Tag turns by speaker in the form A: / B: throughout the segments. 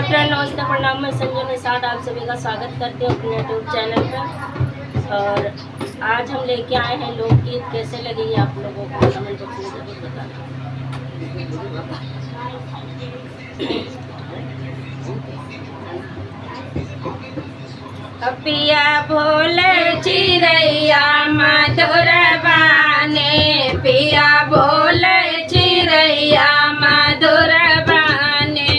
A: Friend नमस्ते प्रणाम। मैं संजय निषाद आप सभी का स्वागत करती हूँ अपने यूट्यूब चैनल पर। और आज हम लेके आए हैं लोकगीत। कैसे लगेगी आप लोगों को कमेंट बॉक्स में जरूर बताना। पिया भोले चिरैया मधुर बाने, पिया भोले चिरैया मधुर बाने,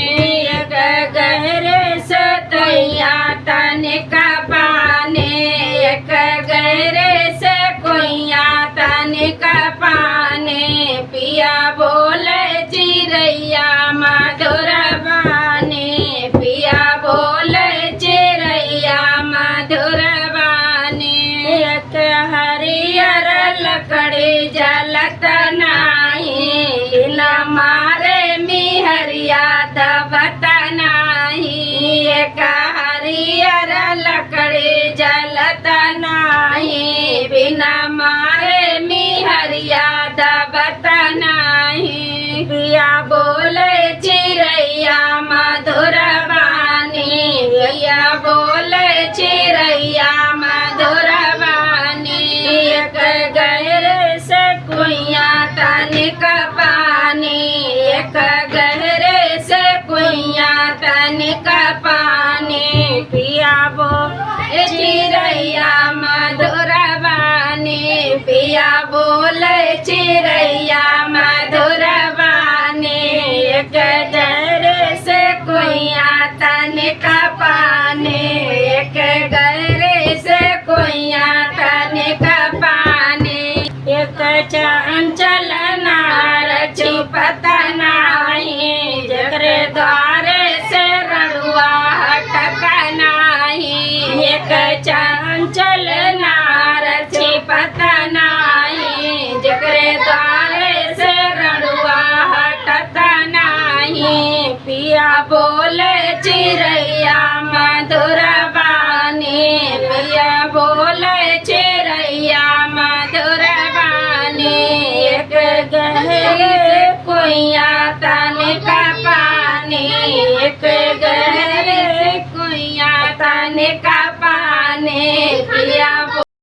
A: एक गहरे सतैया तनिका पाने, एक गहरे से कोइया तनिका पाने, पिया भोले चिरैया मधुर बाने, पिया भोले चिरैया मधुर बाने, एक हरियर लकड़ी जलत नाही, न मारे मिहरिया दबत नाही, एक हरियर लकड़ी जलत नाही, बिना मारे मिहरिया दबत नाही, पिया बोले चिरैया मधुर बानी, पिया बोले चिरैया मधुर बानी, एक गहरे से कुइया तनिक पानी, एक गहरे से कुइया तनिक पानी, पिया बोले चिरैया मधुर बानी, पिया बोले चिरैया मधुर बानी, एक गहरे से कुइया तनिक पानी, एक गहरे से कुइया तनिक पानी, एक चंचल नार छिपत नाही, जकरे द्वारे से रड़ुआ हटक नाही, एक चंचल नार छिपत नाही, जकरे द्वारे से रड़ुआ हटत नाही, पिया बोले चिरैया मधुर बानी, पिया बोले चिरैया मधुर बानी, एक गहरे कुइया तनिक पानी, एक गहरे कुइया तनिक पानी, पिया